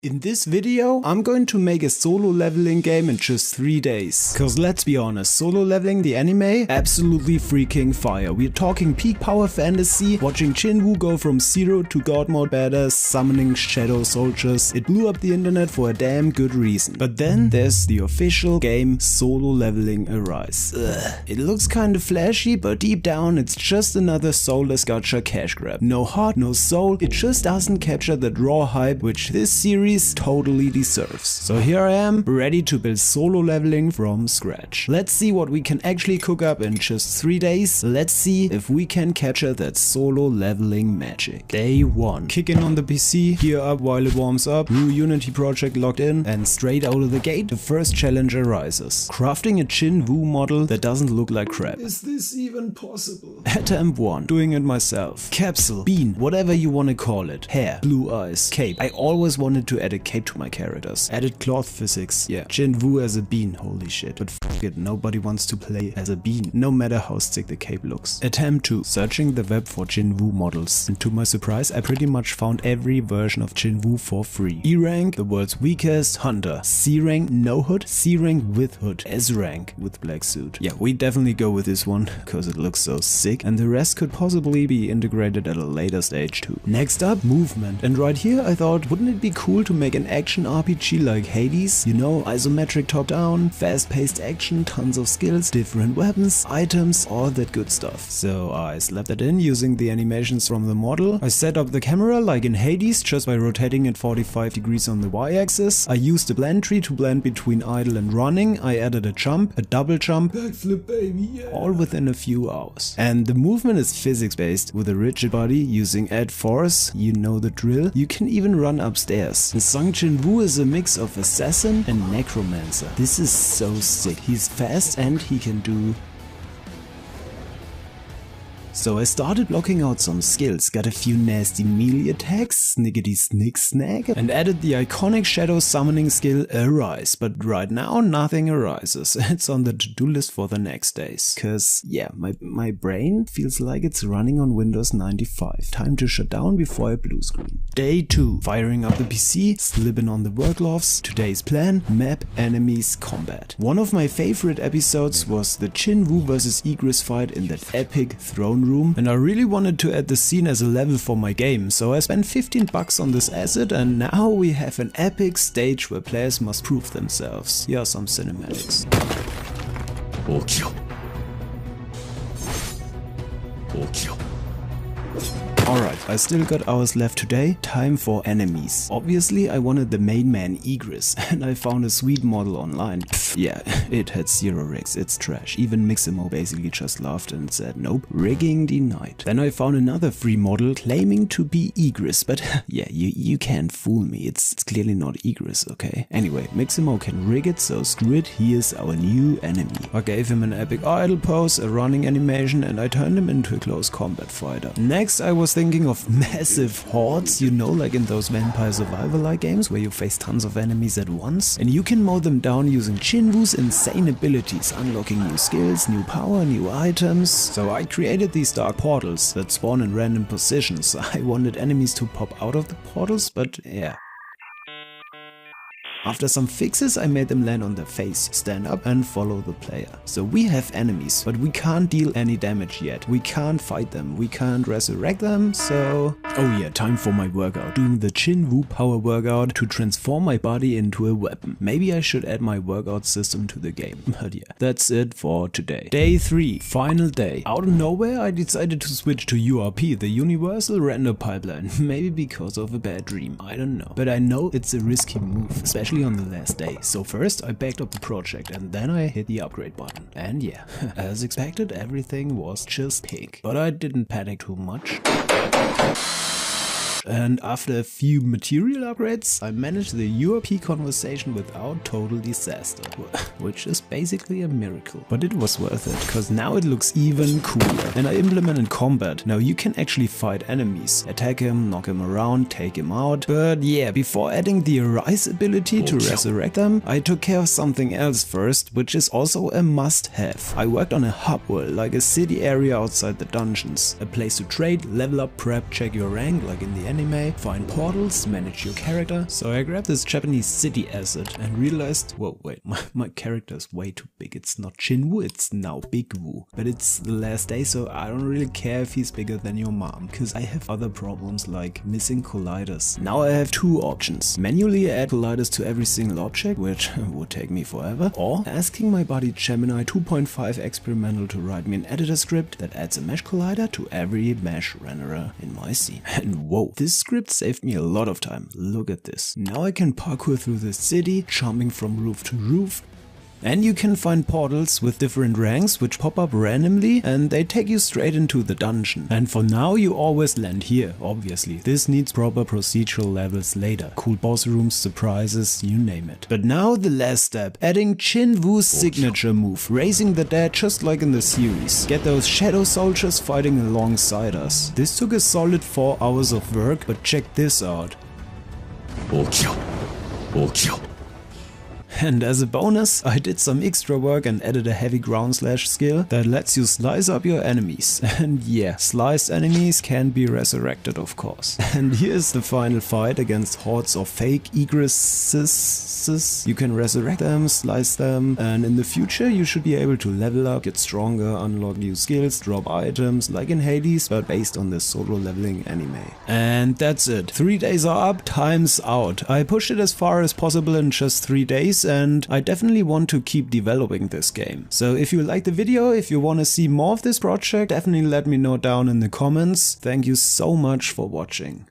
In this video, I'm going to make a solo leveling game in just 3 days. Cause let's be honest, solo leveling the anime, absolutely freaking fire. We're talking peak power fantasy, watching Jinwoo go from zero to god mode badass, summoning shadow soldiers. It blew up the internet for a damn good reason. But then there's the official game Solo Leveling Arise. It looks kinda flashy, but deep down it's just another soulless gacha cash grab. No heart, no soul, it just doesn't capture that raw hype which this series totally deserves. So here I am, ready to build solo leveling from scratch. Let's see what we can actually cook up in just 3 days. Let's see if we can capture that solo leveling magic. Day 1. Kick in on the PC, gear up while it warms up, new Unity project logged in, and straight out of the gate, the first challenge arises. Crafting a Jinwoo model that doesn't look like crap. Is this even possible? Attempt 1. Doing it myself. Capsule, bean, whatever you want to call it. Hair, blue eyes, cape. I always wanted to add a cape to my characters. Added cloth physics. Yeah, Jinwoo as a bean, holy shit. But f it, nobody wants to play as a bean, no matter how sick the cape looks. Attempt 2. Searching the web for Jinwoo models. And to my surprise, I pretty much found every version of Jinwoo for free. E rank, the world's weakest hunter. C rank, no hood. C rank with hood. S rank with black suit. Yeah, we definitely go with this one, cause it looks so sick. And the rest could possibly be integrated at a later stage too. Next up, movement. And right here I thought, wouldn't it be cool to make an action RPG like Hades? You know, isometric top down, fast paced action, tons of skills, different weapons, items, all that good stuff. So I slapped that in using the animations from the model. I set up the camera like in Hades just by rotating it 45 degrees on the y-axis. I used the blend tree to blend between idle and running. I added a jump, a double jump, backflip baby, yeah. All within a few hours. And the movement is physics based with a rigid body using add force, you know the drill. You can even run upstairs. And Sung Jinwoo is a mix of assassin and necromancer. This is so sick. He's fast and he can do... So I started blocking out some skills, got a few nasty melee attacks, snickety snick snack, and added the iconic shadow summoning skill Arise. But right now nothing arises. It's on the to-do list for the next days. Cause yeah, my brain feels like it's running on Windows 95. Time to shut down before I blue screen. Day 2. Firing up the PC, slipping on the work gloves. Today's plan, map, enemies, combat. One of my favorite episodes was the Jinwoo vs Igris fight in that epic throne room, and I really wanted to add the scene as a level for my game, so I spent 15 bucks on this asset, and now we have an epic stage where players must prove themselves. Here are some cinematics. Alright, I still got hours left today. Time for enemies. Obviously I wanted the main man Igris, and I found a sweet model online. Yeah, it had 0 rigs, it's trash. Even Mixamo basically just laughed and said nope, rigging denied. Then I found another free model claiming to be Igris, but yeah, you can't fool me, it's clearly not Igris, okay? Anyway, Mixamo can rig it, so screw it, he is our new enemy. I gave him an epic idle pose, a running animation, and I turned him into a close combat fighter. Next I was thinking of massive hordes, you know, like in those vampire survival-like games where you face tons of enemies at once, and you can mow them down using Jinwoo's insane abilities, unlocking new skills, new power, new items. So I created these dark portals that spawn in random positions. I wanted enemies to pop out of the portals, but yeah. After some fixes, I made them land on their face, stand up and follow the player. So we have enemies, but we can't deal any damage yet. We can't fight them, we can't resurrect them, so... Oh yeah, time for my workout. Doing the Jinwoo power workout to transform my body into a weapon. Maybe I should add my workout system to the game. But yeah, that's it for today. Day 3, final day. Out of nowhere, I decided to switch to URP, the Universal Render Pipeline. Maybe because of a bad dream, I don't know. But I know it's a risky move, especially on the last day. So first I backed up the project and then I hit the upgrade button. And yeah, as expected, everything was just pink. But I didn't panic too much. And after a few material upgrades, I managed the URP conversation without total disaster, which is basically a miracle. But it was worth it, cause now it looks even cooler. And I implemented combat. Now you can actually fight enemies, attack him, knock him around, take him out. But yeah, before adding the Arise ability to resurrect them, I took care of something else first, which is also a must-have. I worked on a hub world, like a city area outside the dungeons. A place to trade, level up, prep, check your rank, like in the anime, find portals, manage your character. So I grabbed this Japanese city asset and realized, whoa, wait, my character is way too big. It's not Jinwoo, it's now Big Woo. But it's the last day, so I don't really care if he's bigger than your mom, because I have other problems like missing colliders. Now I have two options. Manually add colliders to every single object, which would take me forever, or asking my buddy Gemini 2.5 Experimental to write me an editor script that adds a mesh collider to every mesh renderer in my scene. And whoa, this script saved me a lot of time. Look at this. Now I can parkour through the city, jumping from roof to roof. And you can find portals with different ranks which pop up randomly and they take you straight into the dungeon. And for now you always land here, obviously. This needs proper procedural levels later. Cool boss rooms, surprises, you name it. But now the last step, adding Jinwoo's signature move, raising the dead just like in the series. Get those shadow soldiers fighting alongside us. This took a solid 4 hours of work, but check this out. And as a bonus, I did some extra work and added a heavy ground slash skill that lets you slice up your enemies. And yeah, sliced enemies can be resurrected, of course. And here's the final fight against hordes of fake egresses. You can resurrect them, slice them, and in the future you should be able to level up, get stronger, unlock new skills, drop items like in Hades, but based on the solo leveling anime. And that's it. 3 days are up, time's out. I pushed it as far as possible in just 3 days, and I definitely want to keep developing this game. So if you liked the video, if you want to see more of this project, definitely let me know down in the comments. Thank you so much for watching.